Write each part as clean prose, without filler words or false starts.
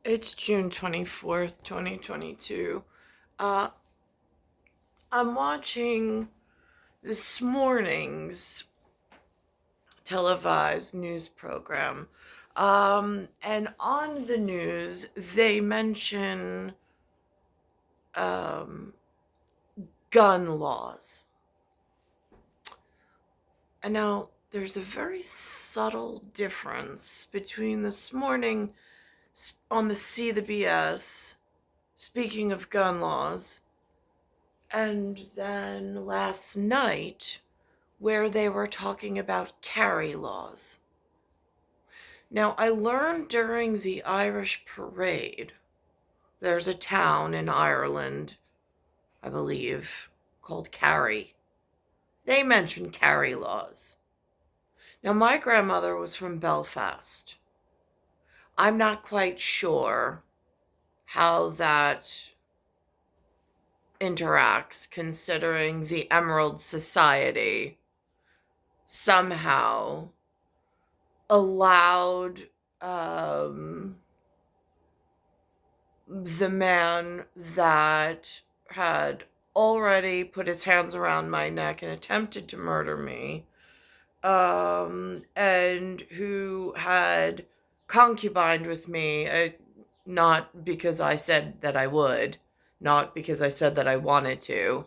It's June 24th, 2022. Uh, I'm watching this morning's televised news program. And on the news, they mention um, gun laws. And now there's a very subtle difference between this morning on the See the BS, speaking of gun laws, and then last night, where they were talking about carry laws. Now, I learned during the Irish parade, there's a town in Ireland, I believe, called Carry. They mention carry laws. Now, my grandmother was from Belfast. I'm not quite sure how that interacts, considering the Emerald Society somehow allowed the man that had already put his hands around my neck and attempted to murder me, and who had concubined with me, not because I said that I would, not because I said that I wanted to,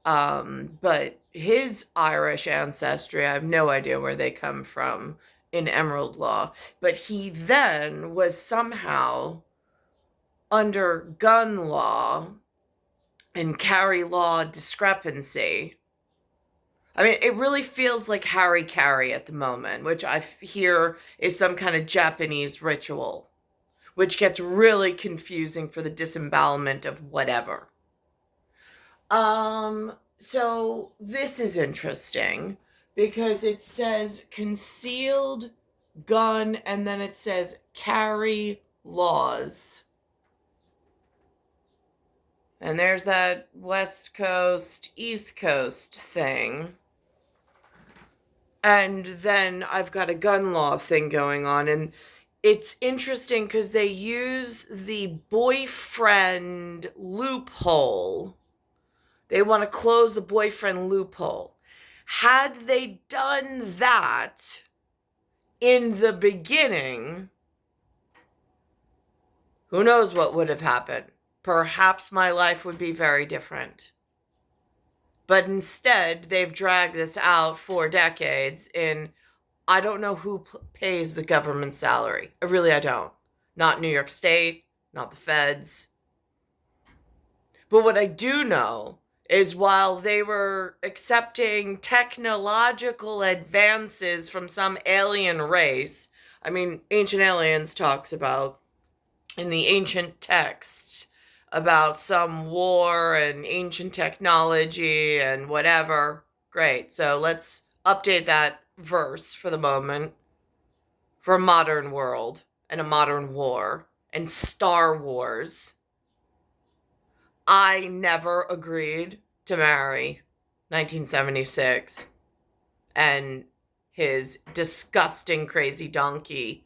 but his Irish ancestry, I have no idea where they come from in Emerald Law. But he then was somehow under gun law and carry law discrepancy. I mean, it really feels like Harry Carry at the moment, which I hear is some kind of Japanese ritual, which gets really confusing for the disembowelment of whatever. So this is interesting because it says concealed gun and then it says carry laws. And there's that West Coast, East Coast thing. And then I've got a gun law thing going on. And it's interesting because they use the boyfriend loophole. They want to close the boyfriend loophole. Had they done that in the beginning, who knows what would have happened? Perhaps my life would be very different. But instead, they've dragged this out for decades in, I don't know who pays the government salary. I don't. Not New York State, not the feds. But what I do know is while they were accepting technological advances from some alien race, I mean, Ancient Aliens talks about in the ancient texts about some war and ancient technology and whatever. Great. So let's update that verse for the moment for a modern world and a modern war and Star Wars. I never agreed to marry 1976 and his disgusting crazy donkey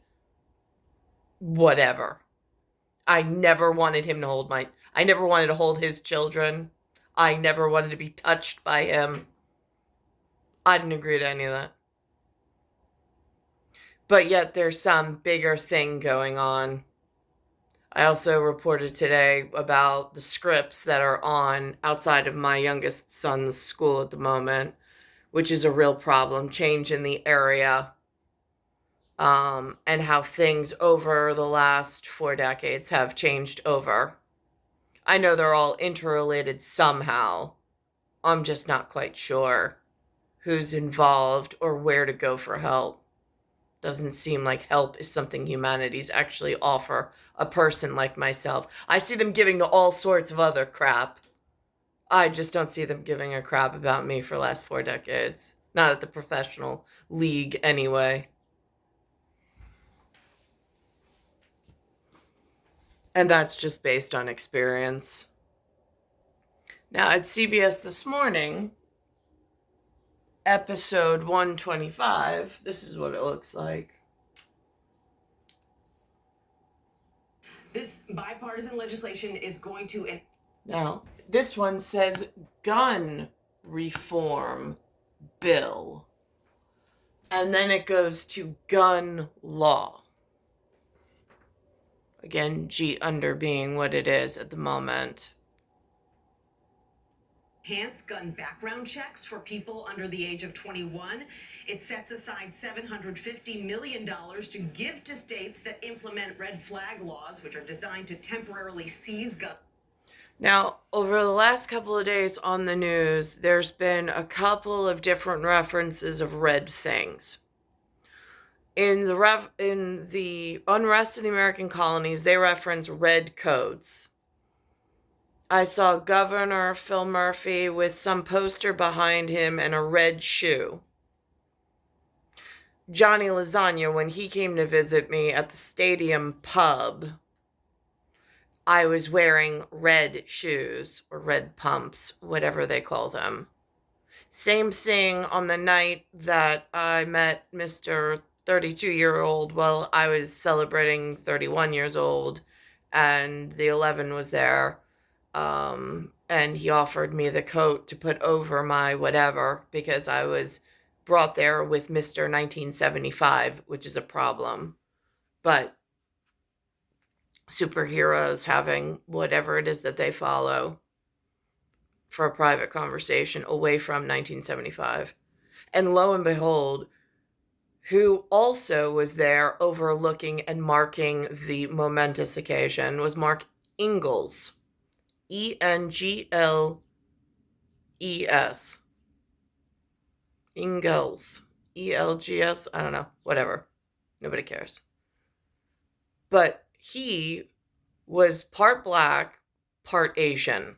whatever. I never wanted him to hold I never wanted to hold his children. I never wanted to be touched by him. I didn't agree to any of that. But yet there's some bigger thing going on. I also reported today about the scripts that are on outside of my youngest son's school at the moment, which is a real problem, change in the area, and how things over the last 4 decades have changed over. I know they're all interrelated somehow. I'm just not quite sure who's involved or where to go for help. Doesn't seem like help is something humanities actually offer a person like myself. I see them giving to all sorts of other crap. I just don't see them giving a crap about me for the last 4 decades. Not at the professional league, anyway. And that's just based on experience. Now, at CBS This Morning, episode 125, this is what it looks like. This bipartisan legislation is going to... Now, this one says gun reform bill. And then it goes to gun law. Again, G under being what it is at the moment. Enhanced gun background checks for people under the age of 21. It sets aside $750 million to give to states that implement red flag laws, which are designed to temporarily seize guns. Now, over the last couple of days on the news, there's been a couple of different references of red things. In the unrest in the American colonies, they reference red codes. I saw Governor Phil Murphy with some poster behind him and a red shoe. Johnny Lasagna, when he came to visit me at the stadium pub, I was wearing red shoes or red pumps, whatever they call them. Same thing on the night that I met Mr. 32-year-old. Well, I was celebrating 31 years old, and the 11 was there. And he offered me the coat to put over my whatever because I was brought there with Mr. 1975, which is a problem. But superheroes having whatever it is that they follow for a private conversation away from 1975. And lo and behold, who also was there overlooking and marking the momentous occasion was Mark Ingalls. Engles. Ingalls. ELGS? I don't know. Whatever. Nobody cares. But he was part black, part Asian.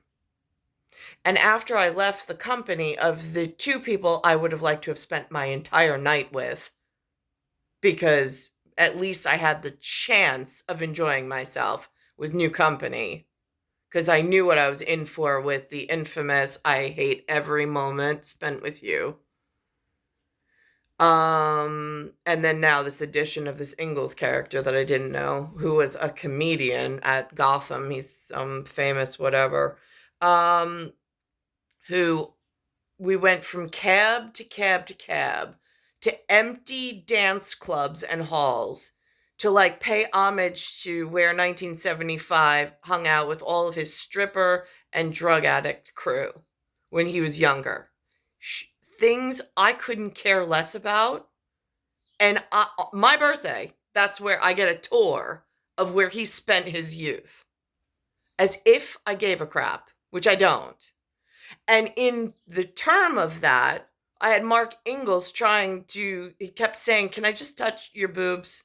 And after I left the company, of the two people I would have liked to have spent my entire night with, because at least I had the chance of enjoying myself with new company, because I knew what I was in for with the infamous "I hate every moment spent with you." And then now this addition of this Ingalls character that I didn't know, who was a comedian at Gotham. He's some famous whatever. Who we went from cab to cab to cab to empty dance clubs and halls to like pay homage to where 1975 hung out with all of his stripper and drug addict crew when he was younger. Things I couldn't care less about. And my birthday, that's where I get a tour of where he spent his youth. As if I gave a crap, which I don't. And in the term of that, I had Mark Ingalls he kept saying, "Can I just touch your boobs?"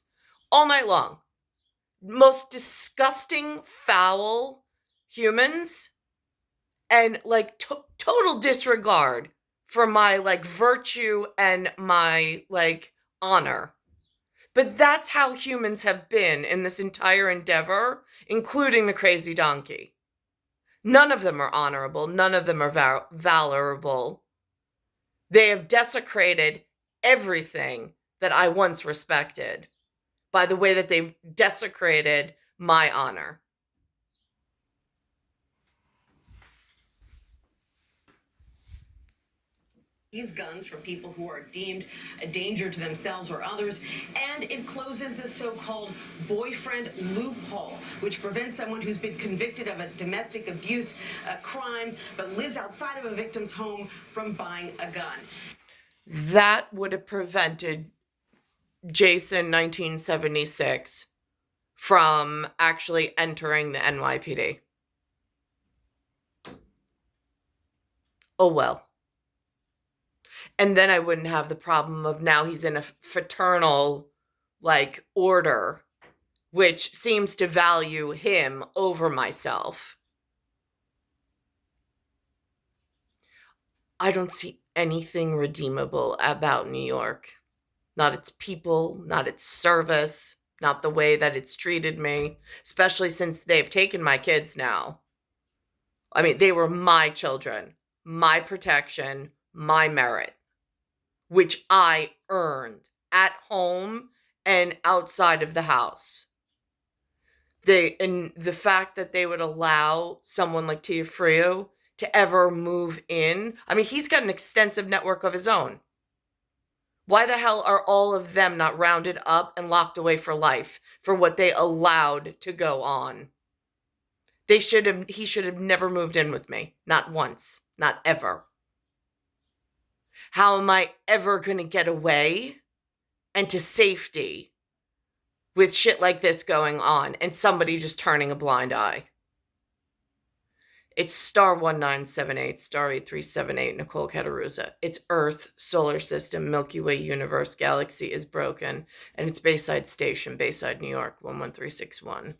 All night long. Most disgusting, foul humans. And like total disregard for my like virtue and my like honor. But that's how humans have been in this entire endeavor, including the crazy donkey. None of them are honorable. None of them are valorable. They have desecrated everything that I once respected by the way that they've desecrated my honor. These guns from people who are deemed a danger to themselves or others, and it closes the so-called boyfriend loophole, which prevents someone who's been convicted of a domestic abuse crime but lives outside of a victim's home from buying a gun. That would have prevented Jason 1976 from actually entering the NYPD. Oh well. And then I wouldn't have the problem of now he's in a fraternal, like, order, which seems to value him over myself. I don't see anything redeemable about New York. Not its people, not its service, not the way that it's treated me, especially since they've taken my kids now. I mean, they were my children, my protection, my merit, which I earned at home and outside of the house. The fact that they would allow someone like Tiafrio to ever move in. I mean, he's got an extensive network of his own. Why the hell are all of them not rounded up and locked away for life for what they allowed to go on? He should have never moved in with me. Not once. Not ever. How am I ever going to get away and to safety with shit like this going on and somebody just turning a blind eye? It's star 1978, star 8378, Nicole Cattaruzza. It's Earth, solar system, Milky Way universe, galaxy is broken, and it's Bayside Station, Bayside, New York, 11361.